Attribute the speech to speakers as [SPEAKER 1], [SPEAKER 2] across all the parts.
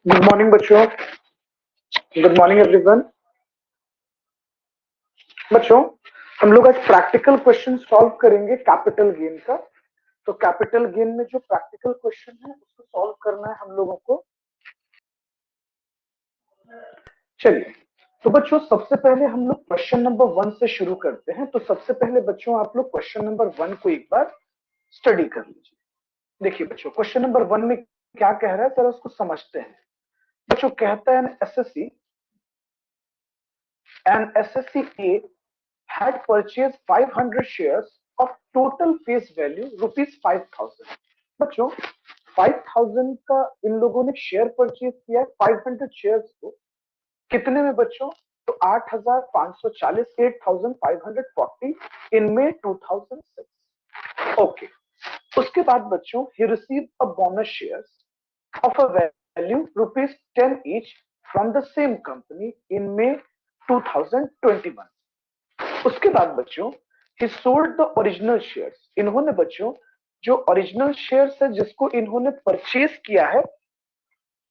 [SPEAKER 1] Good morning बच्चों। Good morning everyone. बच्चों, हम लोग आज प्रैक्टिकल क्वेश्चन सॉल्व करेंगे कैपिटल गेन का। तो कैपिटल गेन में जो प्रैक्टिकल क्वेश्चन है उसको सॉल्व करना है हम लोगों को। चलिए, तो बच्चों सबसे पहले हम लोग क्वेश्चन नंबर 1 से शुरू करते हैं। तो सबसे पहले बच्चों आप लोग क्वेश्चन नंबर 1 को एक बार स्टडी कर लीजिए। देखिए बच्चों, क्वेश्चन नंबर 1 में क्या कह रहा है जरा उसको समझते हैं। बच्चों कहता है an assessee A had purchased 500 shares of total face value rupees 5,000। बच्चों 5,000 का इन लोगों ने शेयर परचेज किया है 500 शेयर्स को। कितने में बच्चों? तो 8,540, 8,540 इनमें 2006। ओके, उसके बाद बच्चों ही receive a bonus shares of a value rupees 10 each from the same company in May 2021। उसके बाद बच्चों ही सोल्ड द ओरिजिनल शेयर्स। इन्होंने बच्चों जो ओरिजिनल शेयर्स है जिसको इन्होंने परचेज किया है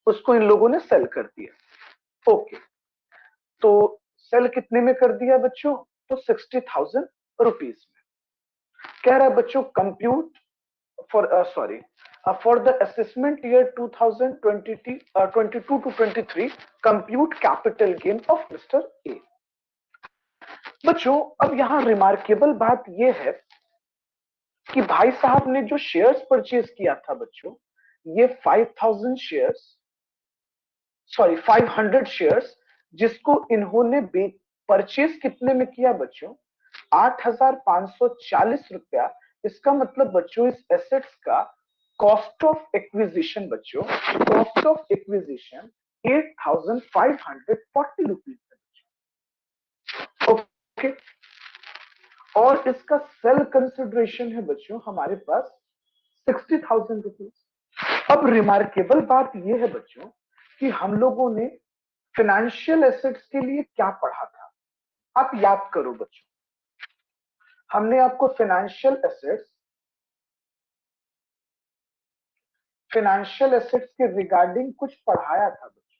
[SPEAKER 1] उसको इन लोगों ने सेल कर दिया। ओके, तो सेल कितने में कर दिया बच्चों? तो 60,000 रुपीज में। कह रहा है बच्चों compute for the assessment year 2022 to 23 compute capital gain of mister A. बच्चों अब यहां रिमार्केबल बात यह है कि भाई साहब ने जो शेयर्स परचेज किया था बच्चों, ये 500 शेयर्स जिसको इन्होंने परचेज कितने में किया बच्चों? 8,540 रुपया। इसका मतलब बच्चों इस एसेट्स का कॉस्ट ऑफ एक्विजिशन बच्चों, cost of acquisition 8,540 rupees. Okay, और इसका सेल कंसिडरेशन है बच्चों हमारे पास 60,000 रुपीज। अब रिमार्केबल बात यह है बच्चों कि हम लोगों ने फाइनेंशियल एसेट्स के लिए क्या पढ़ा था? आप याद करो बच्चों, हमने आपको फाइनेंशियल एसेट्स के रिगार्डिंग कुछ पढ़ाया था बच्चों।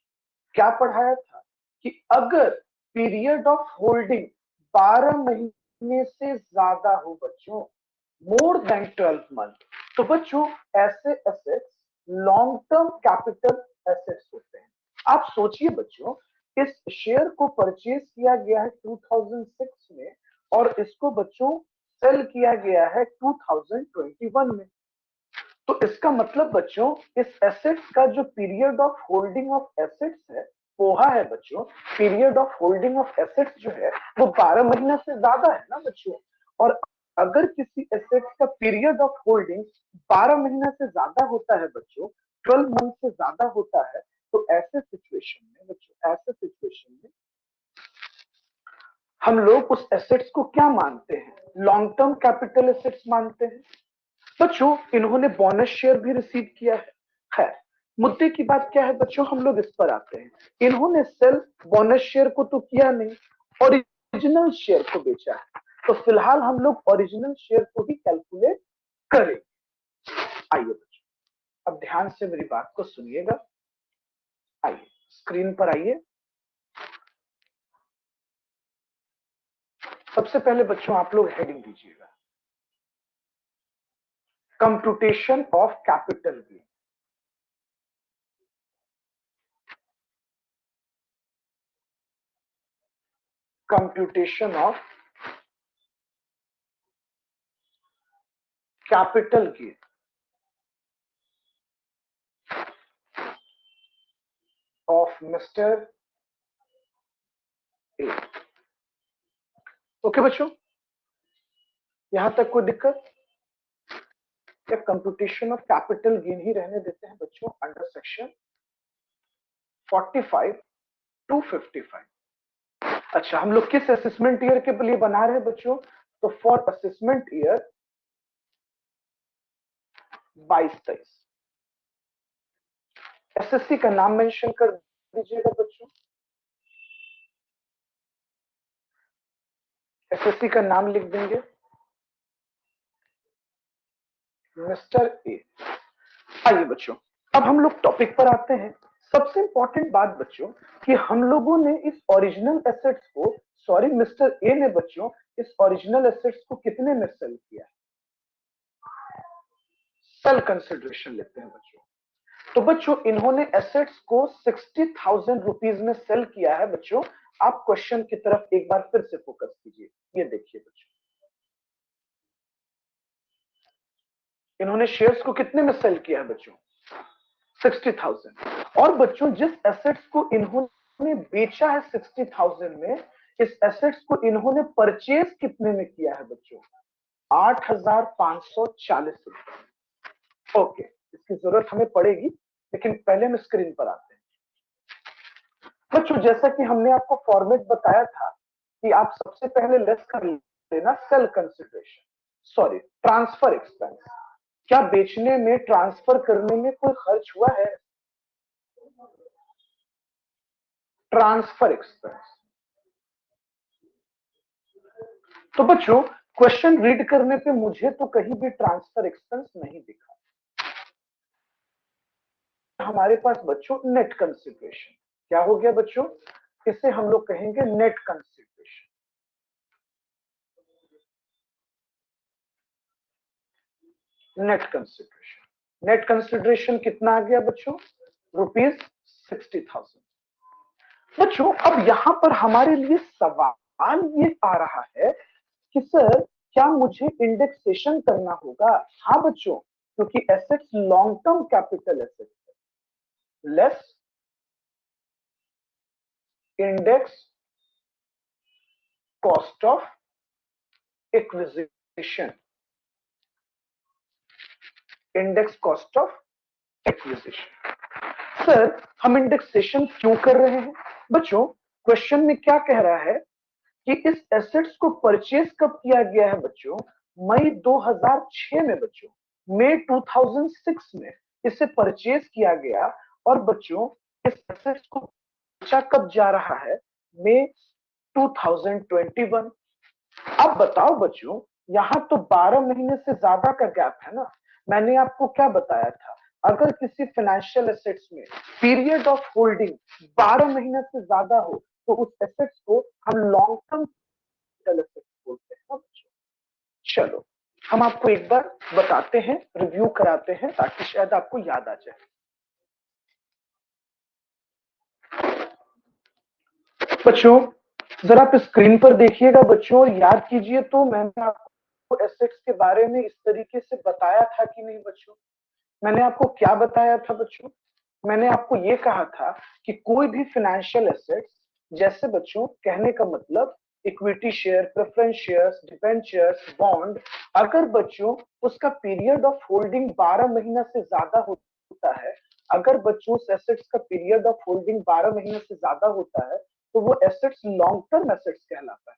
[SPEAKER 1] क्या पढ़ाया था कि अगर पीरियड ऑफ होल्डिंग 12 महीने से ज्यादा हो बच्चों, मोर देन 12 मंथ, तो बच्चों ऐसे assets long term capital assets होते हैं। आप सोचिए बच्चों, इस शेयर को परचेज किया गया है 2006 में और इसको बच्चों सेल किया गया है 2021 में। तो इसका मतलब बच्चों इस एसेट्स का जो period of holding of assets है पोहा है बच्चों, period of holding of assets जो है वो 12 महीना से ज्यादा है ना बच्चों। और अगर किसी एसेट्स का पीरियड ऑफ होल्डिंग 12 महीना से ज्यादा होता है बच्चों, 12 मंथ से ज्यादा होता है, तो ऐसे सिचुएशन में बच्चों, ऐसे सिचुएशन में हम लोग उस एसेट्स को क्या मानते हैं? लॉन्ग टर्म कैपिटल एसेट्स मानते हैं। बच्चों इन्होंने बोनस शेयर भी रिसीव किया है। खैर, मुद्दे की बात क्या है बच्चों, हम लोग इस पर आते हैं। इन्होंने सेल बोनस शेयर को तो किया नहीं, ओरिजिनल शेयर को बेचा है। तो फिलहाल हम लोग ओरिजिनल शेयर को ही कैलकुलेट करें। आइए बच्चों, अब ध्यान से मेरी बात को सुनिएगा। आइए स्क्रीन पर आइए। सबसे पहले बच्चों आप लोग हेडिंग दीजिएगा, computation of capital gain. Computation of capital gain of mister A. Okay बच्चों, यहां तक कोई दिक्कत? या कंप्यूटेशन ऑफ कैपिटल गेन ही रहने देते हैं बच्चों अंडर सेक्शन 45 टू 55। अच्छा, हम लोग किस असेसमेंट ईयर के लिए बना रहे हैं बच्चों? तो फॉर असेसमेंट ईयर 22-23। एसएससी का नाम मेंशन कर दीजिएगा बच्चों। एसएससी का नाम लिख देंगे मिस्टर ए। आइए बच्चों, अब हम लोग टॉपिक पर आते हैं। सबसे इंपॉर्टेंट बात बच्चों कि हम लोगों ने इस ओरिजिनल एसेट्स को, सॉरी मिस्टर ए ने बच्चों इस ओरिजिनल एसेट्स को कितने में सेल किया? सेल कंसिडरेशन लेते हैं बच्चों। तो बच्चों इन्होंने एसेट्स को 60,000 रुपीज में सेल किया है बच्चों। आप क्वेश्चन की तरफ एक बार फिर से फोकस कीजिए। ये देखिए बच्चों, इन्होंने शेयर्स को कितने में सेल किया है बच्चों? 60,000। और बच्चों जिस एसेट्स को इन्होंने बेचा है 60,000 में, इस एसेट्स को इन्होंने परचेज कितने में किया है बच्चों? 8,540 रुपए। ओके, इसकी जरूरत हमें पड़ेगी, लेकिन पहले हम स्क्रीन पर आते हैं बच्चों। जैसा कि हमने आपको फॉर्मेट बताया था कि आप सबसे पहले लेस कर लेना sale consideration, sorry transfer expense. क्या बेचने में, ट्रांसफर करने में कोई खर्च हुआ है? Transfer expense. तो बच्चों क्वेश्चन रीड करने पे मुझे तो कहीं भी ट्रांसफर एक्सपेंस नहीं दिखा। हमारे पास बच्चों नेट कंसिडरेशन क्या हो गया बच्चों? इसे हम लोग कहेंगे net consideration. Net consideration, net consideration कितना आ गया बच्चों? ₹60,000। बच्चों अब यहां पर हमारे लिए सवाल ये आ रहा है कि सर क्या मुझे इंडेक्सेशन करना होगा? हाँ बच्चों, क्योंकि assets long term capital assets है। Less index cost of acquisition, index cost of acquisition. Sir हम इंडेक्सेशन क्यों कर रहे हैं? बच्चों क्वेश्चन में क्या कह रहा है कि इस एसेट्स को परचेज कब किया गया है बच्चों? मई 2006 में बच्चों, मई 2006 में इसे परचेज किया गया। और बच्चों इस एसेट्स को बेचा कब जा रहा है? मई 2021। अब बताओ बच्चों, यहां तो 12 महीने से ज्यादा का गैप है ना। मैंने आपको क्या बताया था? अगर किसी फाइनेंशियल एसेट्स में पीरियड ऑफ होल्डिंग 12 महीने से ज्यादा हो तो उस एसेट्स को हम लॉन्ग टर्म एसेट्स बोलते हैं ना बच्चों। चलो हम आपको एक बार बताते हैं, रिव्यू कराते हैं ताकि शायद आपको याद आ जाए। बच्चों जरा आप स्क्रीन पर देखिएगा बच्चों और याद कीजिए, तो मैंने आपको एसेट्स के बारे में इस तरीके से बताया था कि नहीं बच्चों? मैंने आपको क्या बताया था बच्चों? मैंने आपको ये कहा था कि कोई भी फाइनेंशियल एसेट्स, जैसे बच्चों कहने का मतलब equity share, preference shares, debentures, bond, अगर बच्चों उसका पीरियड ऑफ होल्डिंग 12 महीना से ज्यादा होता है, अगर बच्चों उस एसेट्स का पीरियड ऑफ होल्डिंग 12 महीने से ज्यादा होता है तो वो एसेट्स लॉन्ग टर्म एसेट्स कहलाता है।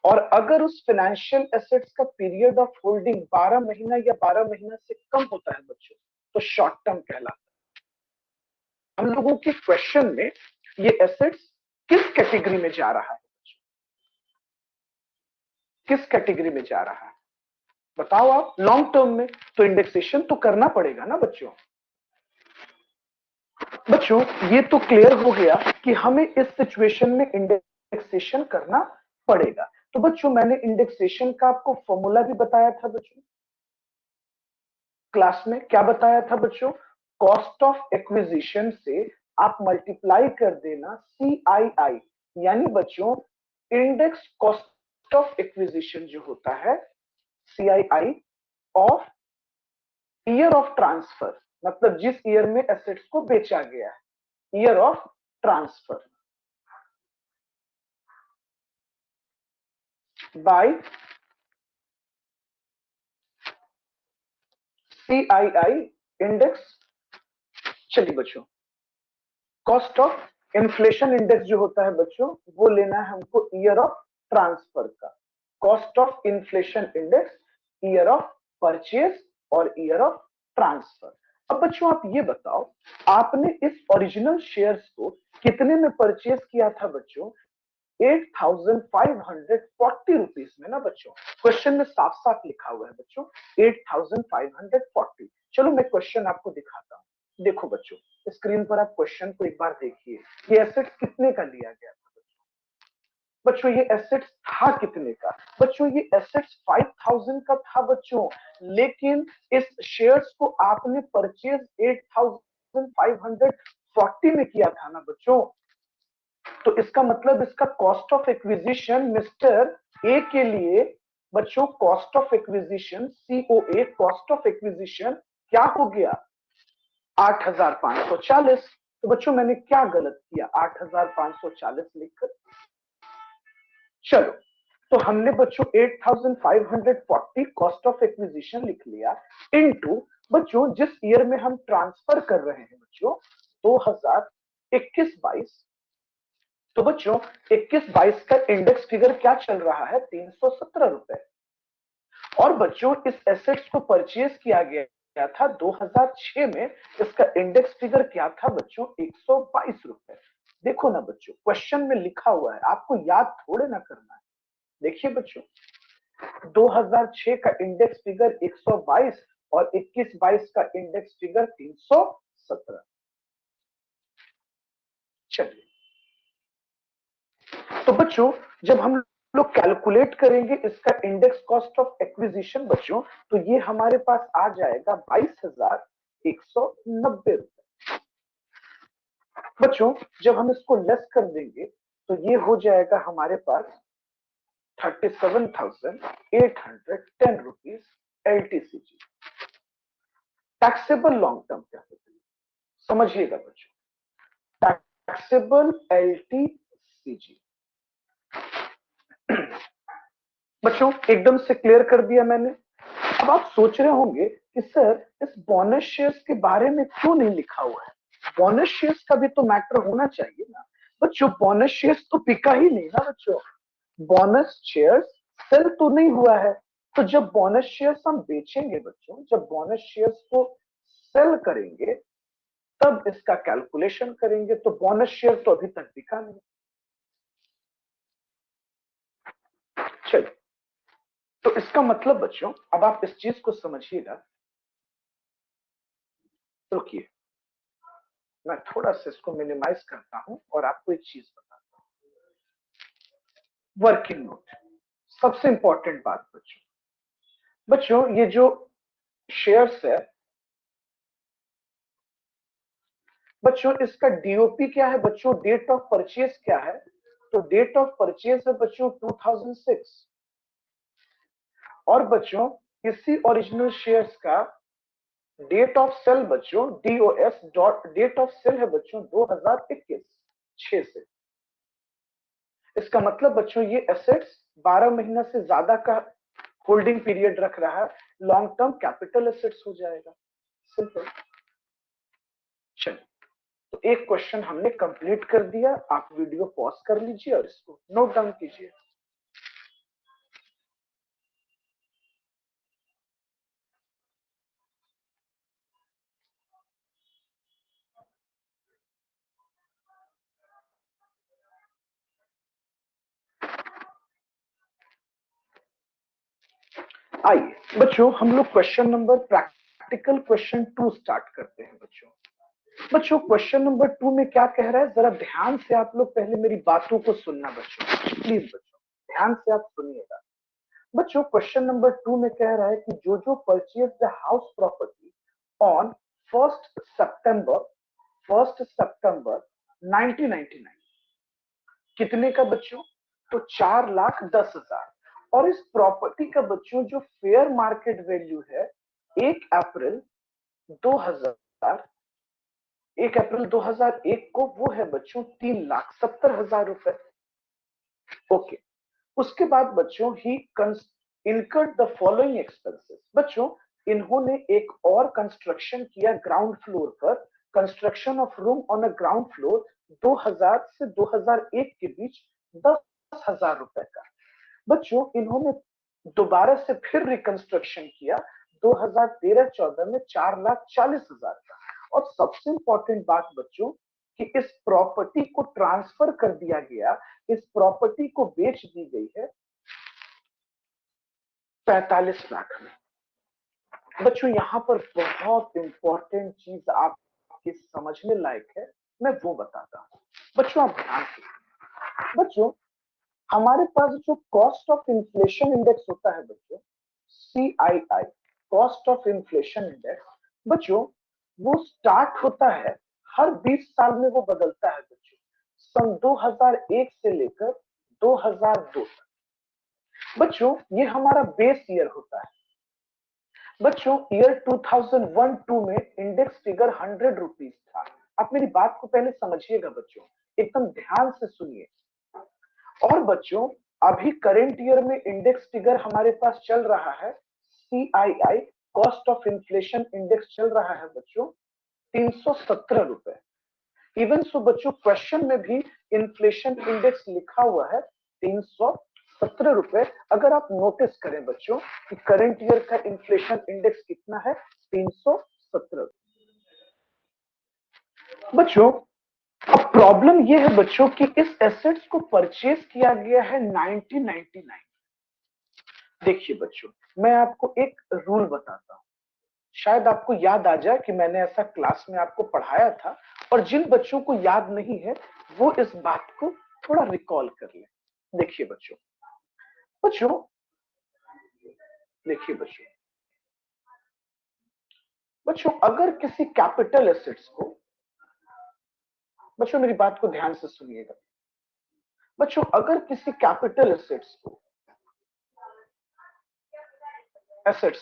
[SPEAKER 1] और अगर उस फाइनेंशियल एसेट्स का पीरियड ऑफ होल्डिंग 12 महीना या 12 महीना से कम होता है बच्चों तो शॉर्ट टर्म कहलाता है। हम लोगों के क्वेश्चन में ये एसेट्स किस कैटेगरी में जा रहा है? किस कैटेगरी में जा रहा है बताओ आप? लॉन्ग टर्म में। तो इंडेक्सेशन तो करना पड़ेगा ना बच्चों। बच्चों ये तो क्लियर हो गया कि हमें इस सिचुएशन में इंडेक्सेशन करना पड़ेगा। तो बच्चों मैंने इंडेक्सेशन का आपको फॉर्मूला भी बताया था बच्चों क्लास में। क्या बताया था बच्चों? कॉस्ट ऑफ एक्विजिशन से आप मल्टीप्लाई कर देना CII, यानी बच्चों इंडेक्स कॉस्ट ऑफ एक्विजिशन जो होता है CII of year of transfer, मतलब जिस ईयर में एसेट्स को बेचा गया है, year of transfer, by CII index. चलिए बच्चों, कॉस्ट ऑफ इन्फ्लेशन इंडेक्स जो होता है बच्चों वो लेना है हमको ईयर ऑफ ट्रांसफर का। Cost of inflation index, year of purchase और ईयर ऑफ ट्रांसफर। अब बच्चों आप ये बताओ, आपने इस ओरिजिनल शेयर्स को कितने में परचेज किया था बच्चों? 8,540 रुपीज में ना बच्चों। क्वेश्चन में साफ साफ लिखा हुआ है बच्चों 8,540। चलो मैं क्वेश्चन आपको दिखाता हूं, देखो बच्चों स्क्रीन पर आप क्वेश्चन को एक बार देखिए, ये एसेट्स कितने का लिया गया था बच्चों? ये एसेट्स था कितने का बच्चों? ये एसेट्स 5000 का था बच्चों, लेकिन इस शेयर्स को आपने परचेज 8540 में किया था ना बच्चों। तो इसका मतलब इसका cost of acquisition mister A के लिए बच्चों, cost of acquisition COA, cost of acquisition क्या हो गया? 8540। तो बच्चों मैंने क्या गलत किया 8540 लिखकर? चलो, तो हमने बच्चों 8540 कॉस्ट ऑफ एक्विजिशन लिख लिया, इनटू बच्चों जिस ईयर में हम ट्रांसफर कर रहे हैं बच्चों 2021-22। तो बच्चों 21-22 का इंडेक्स फिगर क्या चल रहा है? 317 रुपए। और बच्चों इस एसेट्स को परचेज किया गया था 2006 में, इसका इंडेक्स फिगर क्या था बच्चों? 122 रुपए। देखो ना बच्चों, क्वेश्चन में लिखा हुआ है, आपको याद थोड़े ना करना है। देखिए बच्चों, 2006 का इंडेक्स फिगर 122 और 21-22 का इंडेक्स फिगर 317। चलिए, तो बच्चों जब हम लोग कैलकुलेट करेंगे इसका इंडेक्स कॉस्ट ऑफ एक्विजिशन बच्चों, तो ये हमारे पास आ जाएगा 22,190 रुपए। बच्चों जब हम इसको लेस कर देंगे तो ये हो जाएगा हमारे पास 37,810 rupees LTCG, taxable long term capital. समझिएगा बच्चों, टैक्सेबल LTCG। बच्चों एकदम से क्लियर कर दिया मैंने। अब आप सोच रहे होंगे कि सर इस बोनस शेयर्स के बारे में क्यों नहीं लिखा हुआ है? बोनस शेयर्स का भी तो मैटर होना चाहिए ना बच्चों। बोनस शेयर्स तो बिका ही नहीं ना बच्चों, बोनस शेयर्स सेल तो नहीं हुआ है। तो जब बोनस शेयर्स हम बेचेंगे बच्चों, जब बोनस शेयर्स को सेल करेंगे तब इसका कैलकुलेशन करेंगे। तो बोनस शेयर तो अभी तक बिका नहीं। चलिए, तो इसका मतलब बच्चों अब आप इस चीज को समझिएगा। रुकिए, मैं थोड़ा सा इसको मिनिमाइज करता हूं और आपको एक चीज बताता हूं। वर्किंग नोट, सबसे इंपॉर्टेंट बात बच्चों। बच्चों ये जो शेयर्स है बच्चों, इसका DOP क्या है बच्चों? डेट ऑफ परचेज क्या है? तो डेट ऑफ परचेज है बच्चों 2006। और बच्चों इसी ओरिजिनल शेयर्स का डेट ऑफ सेल बच्चों DOS dot date of sale है बच्चों 2021 6 से। इसका मतलब बच्चों ये एसेट्स 12 महीना से ज्यादा का होल्डिंग पीरियड रख रहा है, लॉन्ग टर्म कैपिटल एसेट्स हो जाएगा। सिंपल। चलिए, तो एक क्वेश्चन हमने कंप्लीट कर दिया। आप वीडियो पॉज कर लीजिए और इसको नोट डाउन कीजिए। आइए बच्चों हम लोग question number practical question 2 start करते हैं बच्चों। बच्चों क्वेश्चन नंबर 2 में क्या कह रहा है, जरा ध्यान से आप लोग पहले मेरी बातों को सुनना बच्चों, प्लीज बच्चों ध्यान से आप सुनिएगा। बच्चों क्वेश्चन नंबर 2 में कह रहा है कि जो purchase the house property on 1 सितंबर 1999, कितने का बच्चों? तो 4,10,000। और इस प्रॉपर्टी का बच्चों जो फेयर मार्केट वैल्यू है 1 अप्रैल 2000 1 अप्रैल 2001 को, वो है बच्चों 3,70,000 रुपए। ओके, उसके बाद बच्चों ही इनकर्ड द फॉलोइंग एक्सपेंसेस। बच्चों इन्होंने एक और कंस्ट्रक्शन किया ग्राउंड फ्लोर पर, construction of room on a ground floor 2000 से 2001 के बीच 10,000 रुपए का। बच्चों इन्होंने दोबारा से फिर रिकंस्ट्रक्शन किया 2013-14 में 4,40,000 का। और सबसे इंपॉर्टेंट बात बच्चों कि इस प्रॉपर्टी को ट्रांसफर कर दिया गया, इस प्रॉपर्टी को बेच दी गई है 45 लाख में। बच्चों यहां पर बहुत इंपॉर्टेंट चीज आपको आपके समझने लायक है, मैं वो बताता हूँ। बच्चों आप ध्यान से, बच्चों हमारे पास जो कॉस्ट ऑफ इन्फ्लेशन इंडेक्स होता है बच्चों, CII, cost of inflation index, बच्चों वो स्टार्ट होता है हर 20 साल में, वो बदलता है बच्चों, सन 2001 से लेकर 2002 तक। बच्चों ये हमारा बेस ईयर होता है। बच्चों ईयर 2001-2 में इंडेक्स फिगर 100 रुपीज था। आप मेरी बात को पहले समझिएगा बच्चों, एकदम ध्यान से सुनिए। और बच्चों अभी करंट ईयर में इंडेक्स फिगर हमारे पास चल रहा है, CII, cost of inflation index चल रहा है बच्चों 317 रुपए। इवन सो बच्चों क्वेश्चन में भी इन्फ्लेशन इंडेक्स लिखा हुआ है 317 रुपए। अगर आप नोटिस करें बच्चों कि करंट ईयर का इन्फ्लेशन इंडेक्स कितना है, 317। बच्चों अब प्रॉब्लम यह है बच्चों कि इस एसेट्स को परचेज किया गया है 1999। देखिए बच्चों मैं आपको एक रूल बताता हूं, शायद आपको याद आ जाए कि मैंने ऐसा क्लास में आपको पढ़ाया था, और जिन बच्चों को याद नहीं है वो इस बात को थोड़ा रिकॉल कर ले। देखिए बच्चों, बच्चों देखिए बच्चों, बच्चों अगर किसी कैपिटल एसेट्स को, बच्चों मेरी बात को ध्यान से सुनिएगा, बच्चों अगर किसी कैपिटल एसेट्स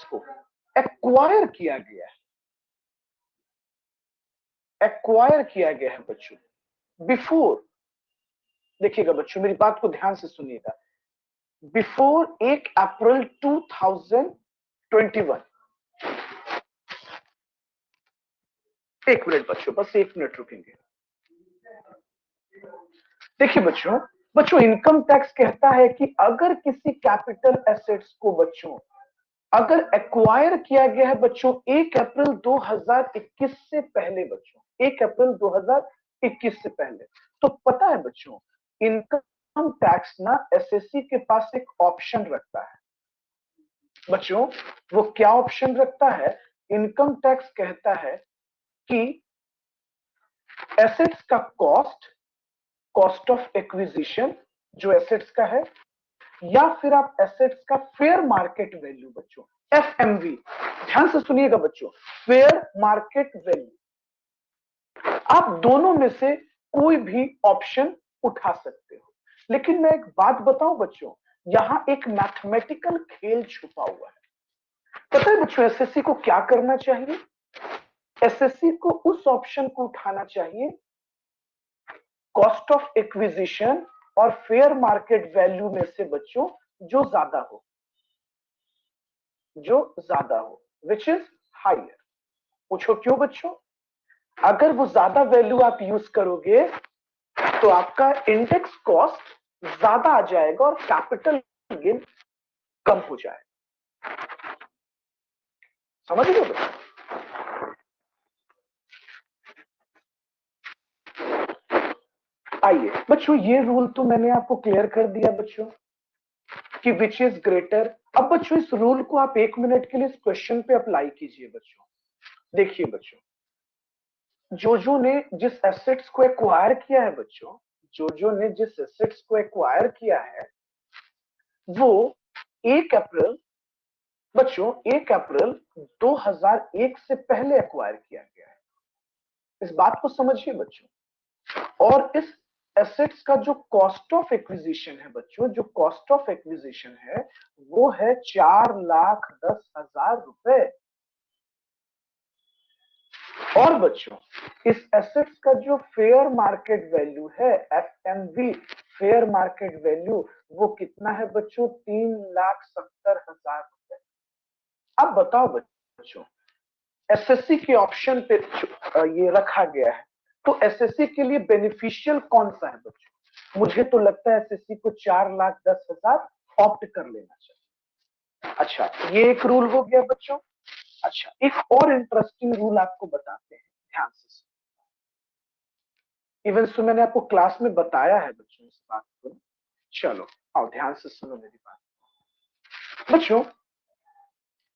[SPEAKER 1] को एक्वायर किया गया है, एक्वायर किया गया है बच्चों बिफोर, देखिएगा बच्चों मेरी बात को ध्यान से सुनिएगा, बिफोर 1 अप्रैल 2021। एक मिनट बच्चों, बस एक मिनट रुकेंगे। देखिए बच्चों, बच्चों इनकम टैक्स कहता है कि अगर किसी कैपिटल एसेट्स को बच्चों अगर एक्वायर किया गया है बच्चों 1 अप्रैल 2021 से पहले, बच्चों 1 अप्रैल 2021 से पहले, तो पता है बच्चों इनकम टैक्स ना एसएससी के पास एक ऑप्शन रखता है। बच्चों वो क्या ऑप्शन रखता है? इनकम टैक्स कहता है कि एसेट्स का कॉस्ट, कॉस्ट ऑफ एक्विजिशन जो एसेट्स का है, या फिर आप एसेट्स का फेयर मार्केट वैल्यू, बच्चों FMV, ध्यान से सुनिएगा बच्चों, फेयर मार्केट वैल्यू, आप दोनों में से कोई भी ऑप्शन उठा सकते हो। लेकिन मैं एक बात बताऊं बच्चों, यहां एक मैथमेटिकल खेल छुपा हुआ है। पता है बच्चों एसएससी को क्या करना चाहिए? एसएससी को उस ऑप्शन को उठाना चाहिए कॉस्ट ऑफ एक्विजिशन और फेयर मार्केट वैल्यू में से बच्चों जो ज्यादा हो, जो ज्यादा हो, विच इज हायर। पूछो क्यों बच्चों? अगर वो ज्यादा वैल्यू आप यूज करोगे तो आपका इंडेक्स कॉस्ट ज्यादा आ जाएगा और कैपिटल गेन कम हो जाएगा। समझ रहे हो बच्चों? आइए बच्चों, ये रूल तो मैंने आपको क्लियर कर दिया बच्चों कि विच इज ग्रेटर। अब बच्चों इस रूल को आप 1 मिनट के लिए इस क्वेश्चन पे अप्लाई कीजिए बच्चों। देखिए बच्चों, जोजो ने जिस एसेट्स को एक्वायर किया है बच्चों, जोजो ने जिस एसेट्स को एक्वायर किया है वो 1 अप्रैल, बच्चों 1 अप्रैल 2001 से पहले एक्वायर किया गया है। इस बात को समझिए बच्चों। और इस एसेट्स का जो कॉस्ट ऑफ एक्विजिशन है बच्चों, जो कॉस्ट ऑफ एक्विजिशन है वो है 4,10,000 रुपए। और बच्चों इस एसेट्स का जो फेयर मार्केट वैल्यू है, FMV, फेयर मार्केट वैल्यू, वो कितना है बच्चों? 3,70,000 रुपए। अब बताओ बच्चों, एसएससी के ऑप्शन पे ये रखा गया है, तो एसएससी के लिए बेनिफिशियल कौन सा है बच्चों? मुझे तो लगता है एसएससी को 4,10,000 ऑप्ट कर लेना चाहिए। अच्छा ये एक रूल हो गया बच्चों। अच्छा एक और इंटरेस्टिंग रूल आपको बताते हैं, ध्यान से। इवन सो मैंने आपको क्लास में बताया है बच्चों इस बात को। चलो आओ ध्यान से सुनो मेरी बात। बच्चों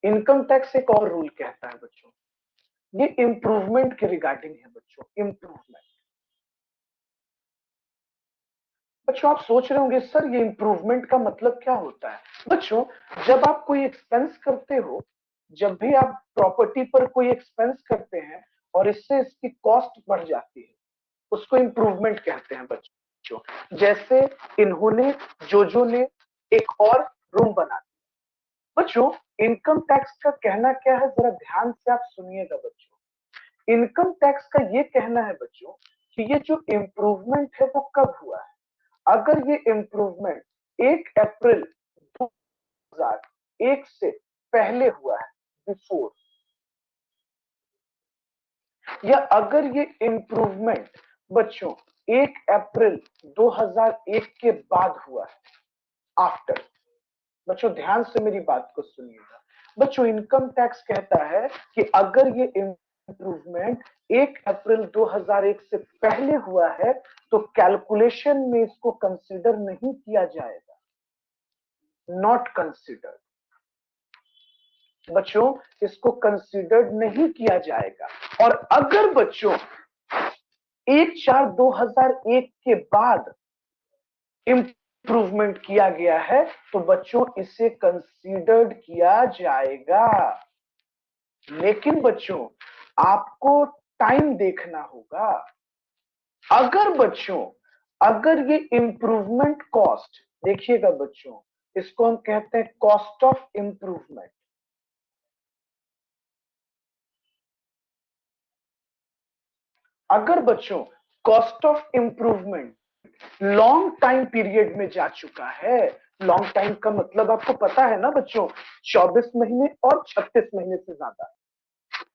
[SPEAKER 1] इनकम टैक्स एक और रूल कहता है बच्चों, ये इंप्रूवमेंट के रिगार्डिंग है बच्चों, इंप्रूवमेंट। बच्चों आप सोच रहे होंगे सर ये इंप्रूवमेंट का मतलब क्या होता है। बच्चों जब आप कोई एक्सपेंस करते हो, जब भी आप प्रॉपर्टी पर कोई एक्सपेंस करते हैं और इससे इसकी कॉस्ट बढ़ जाती है, उसको इंप्रूवमेंट कहते हैं बच्चों। जैसे इन्होंने जोजो ने एक और रूम बना दिया। बच्चों इनकम टैक्स का कहना क्या है, जरा ध्यान से आप सुनिएगा बच्चों। इनकम टैक्स का ये कहना है बच्चों कि ये जो इम्प्रूवमेंट है वो कब हुआ है। अगर ये इम्प्रूवमेंट 1 अप्रैल 2001 से पहले हुआ है, बिफोर, या अगर ये इम्प्रूवमेंट बच्चों 1 अप्रैल 2001 के बाद हुआ है, आफ्टर। बच्चों ध्यान से मेरी बात को सुनिएगा। बच्चों इनकम टैक्स कहता है कि अगर ये इम्प्रूवमेंट 1 अप्रैल 2001 से पहले हुआ है तो कैलकुलेशन में इसको कंसीडर नहीं किया जाएगा, नॉट कंसीडर। बच्चों इसको कंसीडर्ड नहीं किया जाएगा। और अगर बच्चों 1/4/2001 के बाद इम्प्रूवमेंट किया गया है तो बच्चों इसे कंसीडर्ड किया जाएगा। लेकिन बच्चों आपको टाइम देखना होगा। अगर बच्चों अगर ये इम्प्रूवमेंट कॉस्ट, देखिएगा बच्चों इसको हम कहते हैं कॉस्ट ऑफ इम्प्रूवमेंट। अगर बच्चों cost of improvement long time period में जा चुका है, लॉन्ग टाइम का मतलब आपको पता है ना बच्चों, 24 महीने और 36 महीने से ज्यादा।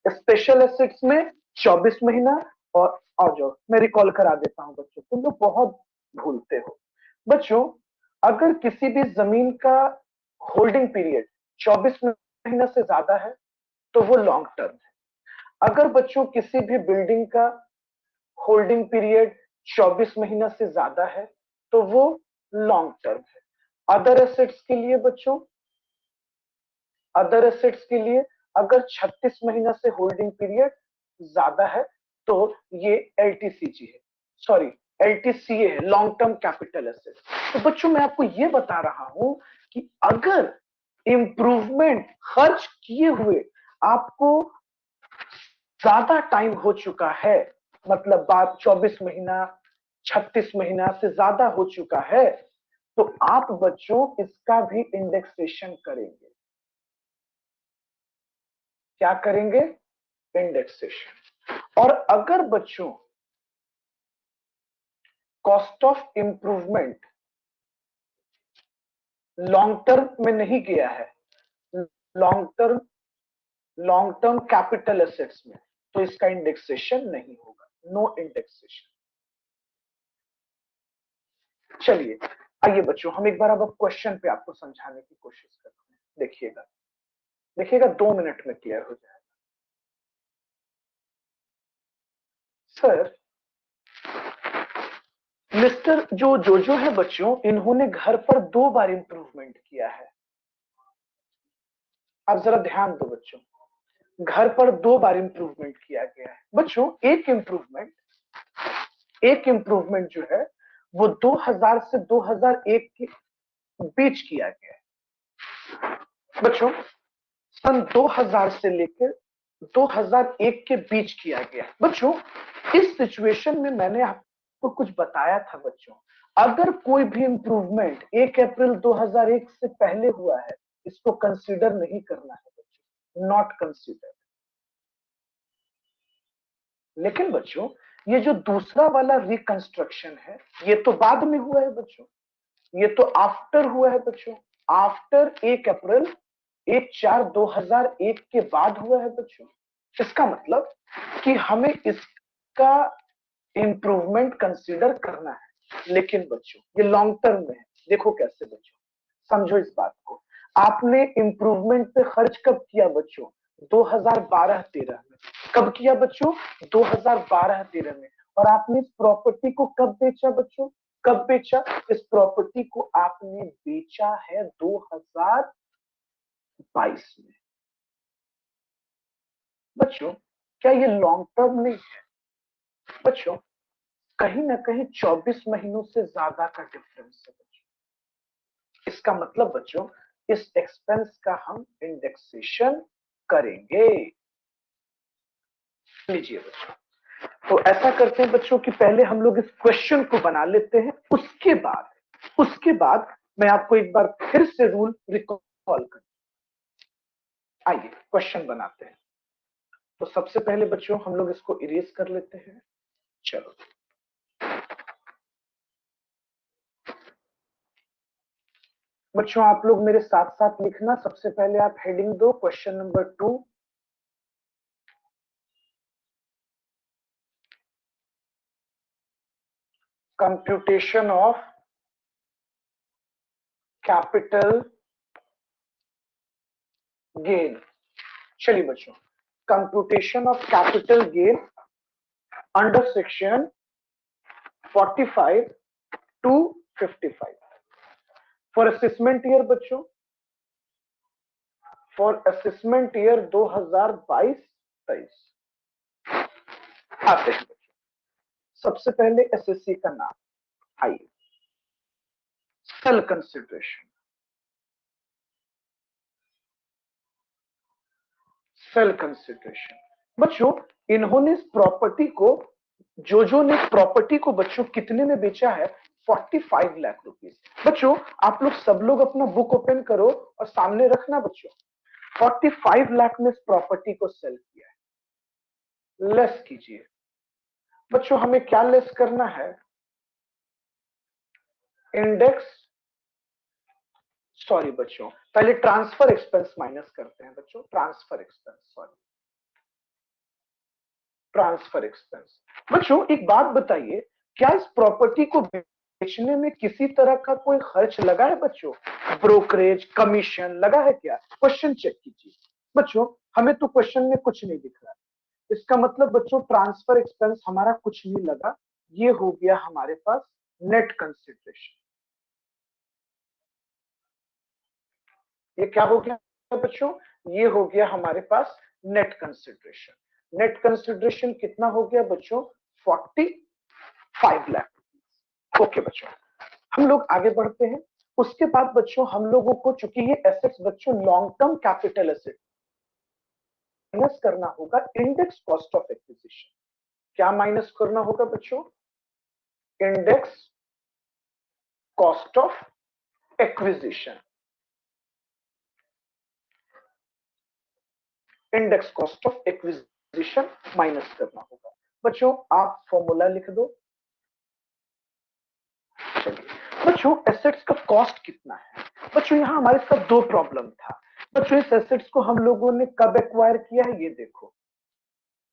[SPEAKER 1] स्पेशल एसेट्स में 24 महीना और आओ जाओ मैं रिकॉल करा देता हूं बच्चों, तुम लोग बहुत भूलते हो। बच्चों अगर किसी भी जमीन का होल्डिंग पीरियड 24 महीना से ज्यादा है तो वो लॉन्ग टर्म है। अगर बच्चों किसी भी बिल्डिंग का होल्डिंग पीरियड 24 महीना से ज्यादा है तो वो लॉन्ग टर्म है। अदर एसेट्स के लिए बच्चों, अदर एसेट्स के लिए अगर 36 महीना से होल्डिंग पीरियड ज्यादा है तो ये एलटीसीजी है, सॉरी एलटीसीए है, लॉन्ग टर्म कैपिटल एसेट। तो बच्चों मैं आपको ये बता रहा हूं कि अगर इंप्रूवमेंट खर्च किए हुए आपको ज्यादा टाइम हो चुका है, मतलब बात 24 महीना 36 महीना से ज्यादा हो चुका है, तो आप बच्चों इसका भी इंडेक्सेशन करेंगे। क्या करेंगे? इंडेक्सेशन। और अगर बच्चों cost of improvement long term में नहीं गया है, long term long term capital assets में, तो इसका इंडेक्सेशन नहीं होगा, नो इंडेक्सेशन। चलिए आइए बच्चों हम एक बार अब क्वेश्चन पे आपको समझाने की कोशिश करते हैं। देखिएगा देखिएगा 2 मिनट में क्लियर हो जाएगा। सर मिस्टर जो है बच्चों, इन्होंने घर पर 2 बार इंप्रूवमेंट किया है। आप जरा ध्यान दो बच्चों, घर पर 2 बार इंप्रूवमेंट किया गया है। बच्चों एक इम्प्रूवमेंट जो है वो 2000 से 2001 के बीच किया गया है। बच्चों सन 2000 से लेकर 2001 के बीच किया गया। बच्चों इस सिचुएशन में मैंने आपको कुछ बताया था बच्चों, अगर कोई भी इंप्रूवमेंट 1 अप्रैल 2001 से पहले हुआ है इसको कंसीडर नहीं करना है बच्चों, नॉट कंसीडर। लेकिन बच्चों ये जो दूसरा वाला रिकंस्ट्रक्शन है ये तो बाद में हुआ है बच्चों, ये तो आफ्टर हुआ है बच्चों, आफ्टर 1 अप्रैल 1/4/2001 के बाद हुआ है बच्चों। इसका मतलब कि हमें इसका इंप्रूवमेंट कंसीडर करना है। लेकिन बच्चों ये लॉन्ग टर्म में है, देखो कैसे बच्चों, समझो इस बात को। आपने इंप्रूवमेंट पे खर्च कब किया बच्चों? 2012-13 में। कब किया बच्चों? 2012-13 में। और आपने इस प्रॉपर्टी को कब बेचा बच्चों? कब बेचा? इस प्रॉपर्टी को आपने बेचा है 2022 में। बच्चों क्या ये लॉन्ग टर्म नहीं है बच्चों? कहीं ना कहीं 24 महीनों से ज्यादा का डिफरेंस है बच्चों। इसका मतलब बच्चों इस एक्सपेंस का हम इंडेक्सेशन करेंगे। लीजिए बच्चों, तो ऐसा करते हैं बच्चों कि पहले हम लोग इस क्वेश्चन को बना लेते हैं, उसके बाद मैं आपको एक बार फिर से रूल रिकॉल कर। आइए क्वेश्चन बनाते हैं। तो सबसे पहले बच्चों हम लोग इसको इरेज कर लेते हैं। चलो बच्चों, आप लोग मेरे साथ साथ लिखना। सबसे पहले आप हेडिंग दो question number 2। Computation of capital gain. चलिए बच्चों, computation of capital gain under section 45 to 55 for assessment year बच्चों, फॉर असेसमेंट ईयर 2022-23। आते हैं बच्चों, सबसे पहले एसएससी का नाम। आइए, सेल कंसिडरेशन। सेल कंसिडरेशन बच्चों, इन्होंने इस प्रॉपर्टी को, जो ने प्रॉपर्टी को बच्चों कितने में बेचा है? 45 लाख रुपीस। बच्चों आप लोग सब लोग अपना बुक ओपन करो और सामने रखना बच्चों। 45 लाख में इस प्रॉपर्टी को सेल किया है। लेस कीजिए बच्चों, हमें क्या लेस करना है? इंडेक्स, सॉरी बच्चों, पहले ट्रांसफर एक्सपेंस माइनस करते हैं बच्चों। Transfer expense, sorry, transfer expense. बच्चों एक बात बताइए, क्या इस प्रॉपर्टी को बेचने में किसी तरह का कोई खर्च लगा है बच्चों? ब्रोकरेज, कमीशन लगा है क्या? क्वेश्चन चेक कीजिए बच्चों, हमें तो क्वेश्चन में कुछ नहीं दिख रहा। इसका मतलब बच्चों ट्रांसफर एक्सपेंस हमारा कुछ नहीं लगा। ये हो गया हमारे पास नेट कंसिडरेशन। ये क्या हो गया बच्चों? ये हो गया हमारे पास नेट कंसिडरेशन। नेट कंसिडरेशन कितना हो गया बच्चों? 45 लाख। ओके बच्चों, हम लोग आगे बढ़ते हैं। उसके बाद बच्चों हम लोगों को, चूंकि ये एसेट्स बच्चों long term capital asset, minus करना होगा इंडेक्स कॉस्ट ऑफ एक्विजिशन। क्या माइनस करना होगा बच्चों? Index cost of acquisition. Index cost of acquisition minus करना होगा बच्चों। आप फॉर्मूला लिख दो। चलिए बच्चों, एसेट्स का कॉस्ट कितना है? बच्चों यहां हमारे साथ दो प्रॉब्लम था बच्चों। इस एसेट्स को हम लोगों ने कब एक्वायर किया है? ये देखो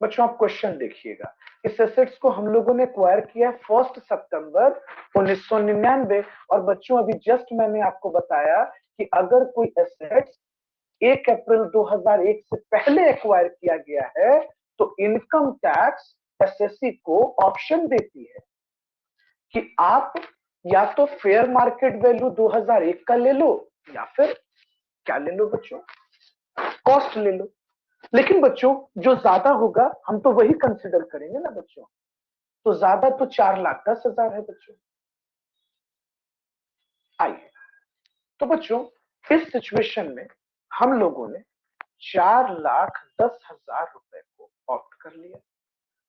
[SPEAKER 1] बच्चों, आप क्वेश्चन देखिएगा। इस एसेट्स को हम लोगों ने एक्वायर किया 1 सितंबर 1999। और बच्चों अभी जस्ट मैंने आपको बताया कि अगर कोई एसेट्स 1 अप्रैल 2001 से पहले एक्वायर किया गया है तो इनकम टैक्स एसएससी को ऑप्शन देती है कि आप या तो फेयर मार्केट वैल्यू 2001 का ले लो, या फिर क्या ले लो बच्चों? कॉस्ट ले लो। लेकिन बच्चों जो ज्यादा होगा हम तो वही कंसिडर करेंगे ना बच्चों। तो ज्यादा तो 4,10,000 है बच्चों। आइए, तो बच्चों इस सिचुएशन में हम लोगों ने 4,10,000 रुपए को ऑप्ट कर लिया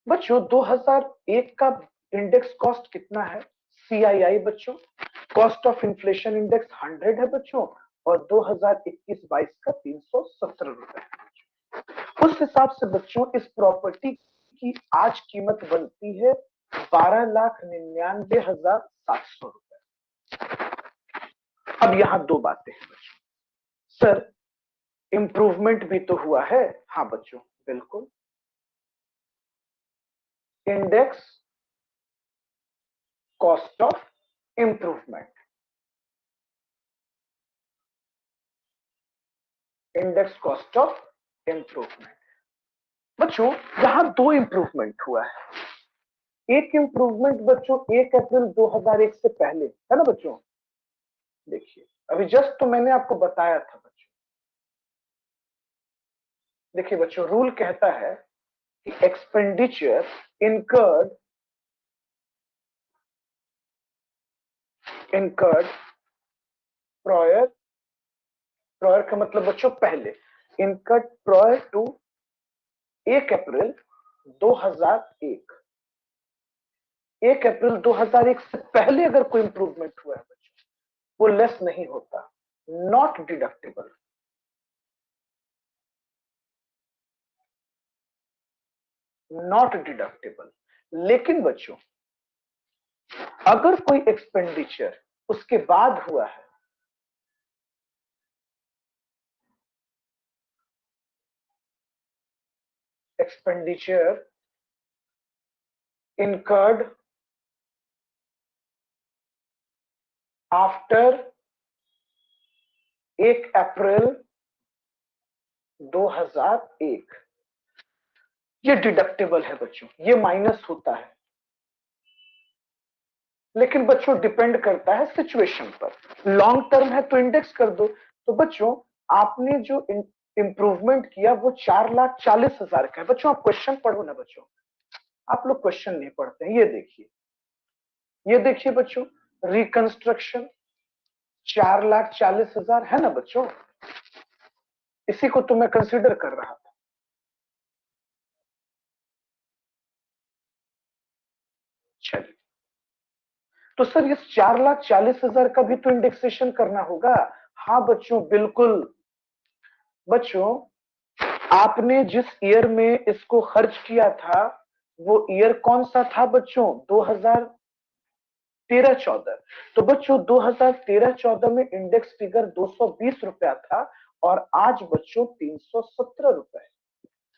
[SPEAKER 1] बच्चों। 2001 का इंडेक्स कॉस्ट कितना है? सीआईआई बच्चों, कॉस्ट ऑफ इन्फ्लेशन इंडेक्स 100 है बच्चों। और 2021-22 का 317 रुपए है। उस हिसाब से बच्चों इस प्रॉपर्टी की आज कीमत बनती है 12,99,700 रुपए। अब यहां दो बातें हैं बच्चों। सर इंप्रूवमेंट भी तो हुआ है। हाँ बच्चों बिल्कुल। Index cost of improvement, index cost of improvement. बच्चों यहां दो इंप्रूवमेंट हुआ है। एक इंप्रूवमेंट बच्चों 1 अप्रैल 2001 से पहले है ना बच्चों। देखिए अभी जस्ट तो मैंने आपको बताया था बच्चों। देखिए बच्चों, रूल कहता है एक्सपेंडिचर incurred prior का मतलब बच्चों पहले, incurred prior to 1 अप्रैल 2001, 1 अप्रैल 2001 से पहले अगर कोई इंप्रूवमेंट हुआ है बच्चों, वो लेस नहीं होता, नॉट डिडक्टेबल। Not deductible. लेकिन बच्चों अगर कोई एक्सपेंडिचर उसके बाद हुआ है, एक्सपेंडिचर incurred आफ्टर 1 अप्रैल 2001, ये डिडक्टेबल है बच्चों, ये माइनस होता है। लेकिन बच्चों डिपेंड करता है सिचुएशन पर। लॉन्ग टर्म है तो इंडेक्स कर दो। तो बच्चों आपने जो इंप्रूवमेंट किया वो 4,40,000 का है। बच्चों आप क्वेश्चन पढ़ो ना बच्चों, आप लोग क्वेश्चन नहीं पढ़ते हैं। ये देखिए, ये देखिए बच्चों, रिकंस्ट्रक्शन 4,40,000 है ना बच्चों, इसी को तो मैं कंसिडर कर रहा था। चलिए, तो सर ये 4,40,000 का भी तो इंडेक्सेशन करना होगा। हाँ बच्चों बिल्कुल। बच्चों आपने जिस ईयर में इसको खर्च किया था वो ईयर कौन सा था बच्चों? 2013-14। तो बच्चों 2013-14 में इंडेक्स फिगर 220 रुपया था और आज बच्चों 317 रुपए।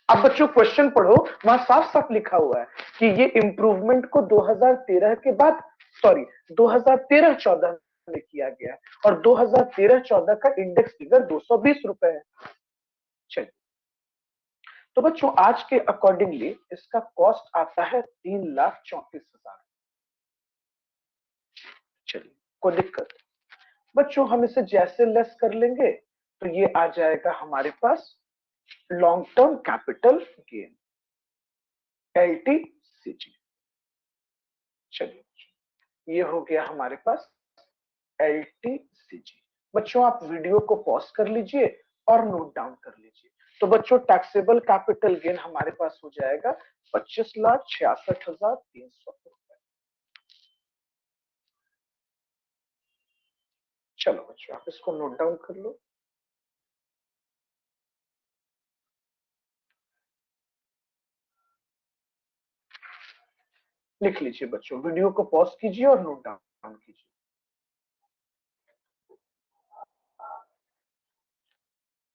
[SPEAKER 1] अब बच्चों क्वेश्चन पढ़ो, वहां साफ साफ लिखा हुआ है कि ये इंप्रूवमेंट को 2013 के बाद, सॉरी 2013-14 में किया गया है और 2013-14 का इंडेक्स फिगर 220 रुपए है। चलिए, तो बच्चों आज के अकॉर्डिंगली इसका कॉस्ट आता है 3,34,000। चलिए, कोई दिक्कत? बच्चों हम इसे जैसे लेस कर लेंगे तो ये आ जाएगा हमारे पास long term capital gain, LTCG। चलिए, ये हो गया हमारे पास LTCG। बच्चों आप वीडियो को पॉज कर लीजिए और नोट डाउन कर लीजिए। तो बच्चों टैक्सेबल कैपिटल गेन हमारे पास हो जाएगा 25,66,300 रुपए। चलो बच्चों आप इसको नोट डाउन कर लो। लिख लीजिए बच्चों, वीडियो को पॉज कीजिए और नोट डाउन कीजिए।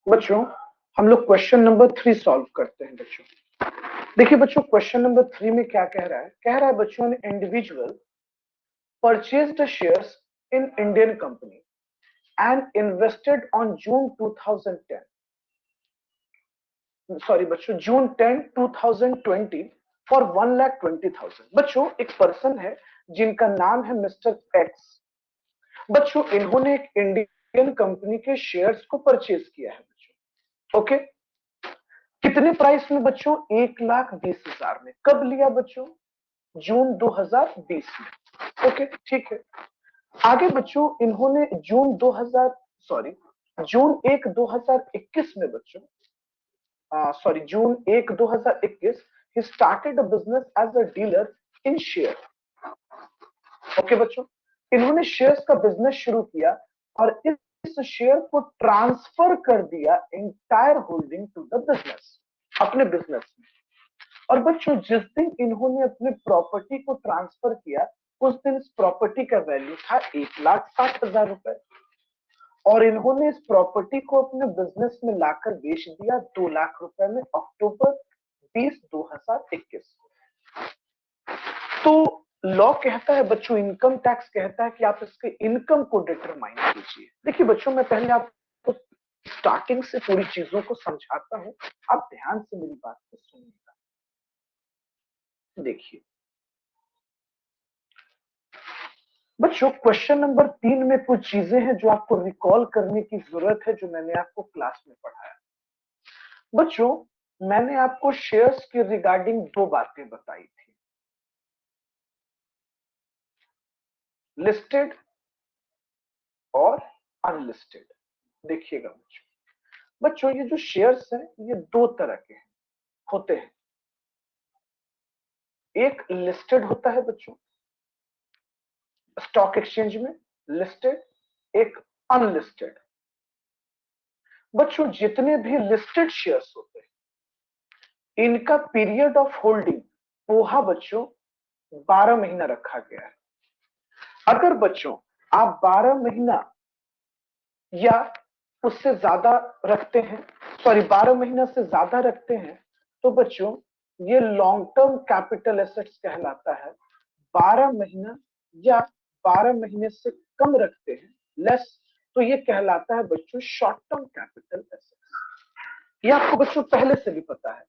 [SPEAKER 1] बच्चों हम लोग क्वेश्चन नंबर 3 सॉल्व करते हैं बच्चों। देखिए बच्चों क्वेश्चन नंबर 3 में क्या कह रहा है? कह रहा है बच्चों ने individual purchased shares in Indian company and invested on June 2010, sorry बच्चों जून 10 2020 फॉर 1,20,000। बच्चों एक पर्सन है जिनका नाम है मिस्टर एक्स। बच्चों इन्होंने एक इंडियन कंपनी के शेयर्स को परचेज किया है बच्चों। ओके, कितने प्राइस में बच्चों? 1,20,000 में। कब लिया बच्चों? जून 2020 में। ओके ठीक है। आगे बच्चों इन्होंने जून 1 2021 में बच्चों, sorry June 1 2021 he started a business as a dealer in share। Okay बच्चों, इन्होंने शेयर्स का बिजनेस शुरू किया और इस शेयर को ट्रांसफर कर दिया entire holding to the business, अपने बिजनेस में। और बच्चों जिस दिन इन्होंने अपने प्रॉपर्टी को ट्रांसफर किया उस दिन इस प्रॉपर्टी का वैल्यू था 1,60,000 रुपए और इन्होंने इस प्रॉपर्टी को अपने बिजनेस में लाकर बेच दिया 2 लाख रुपए में अक्टूबर 20 2021। तो लॉ कहता है बच्चों, इनकम टैक्स कहता है कि आप इसके इनकम को डिटरमाइन कीजिए। देखिए बच्चों मैं पहले आपको स्टार्टिंग से पूरी चीजों को समझाता हूं, आप ध्यान से मेरी बात को सुनिएगा। देखिए बच्चों क्वेश्चन नंबर 3 में कुछ चीजें हैं जो आपको रिकॉल करने की जरूरत है, जो मैंने आपको क्लास में पढ़ाया। बच्चों मैंने आपको शेयर्स के रिगार्डिंग दो बातें बताई थी, लिस्टेड और अनलिस्टेड। देखिएगा बच्चों, ये जो शेयर्स हैं ये दो तरह के होते हैं। एक लिस्टेड होता है बच्चों स्टॉक एक्सचेंज में, लिस्टेड, एक अनलिस्टेड। बच्चों जितने भी लिस्टेड शेयर्स होते हैं इनका पीरियड ऑफ होल्डिंग पोहा बच्चों 12 महीना रखा गया है। अगर बच्चों आप 12 महीना या उससे ज्यादा रखते हैं, सॉरी 12 महीना से ज्यादा रखते हैं, तो बच्चों ये लॉन्ग टर्म कैपिटल एसेट्स कहलाता है। 12 महीना या 12 महीने से कम रखते हैं, लेस, तो ये कहलाता है बच्चों शॉर्ट टर्म कैपिटल एसेट्स। ये आपको बच्चों पहले से भी पता है।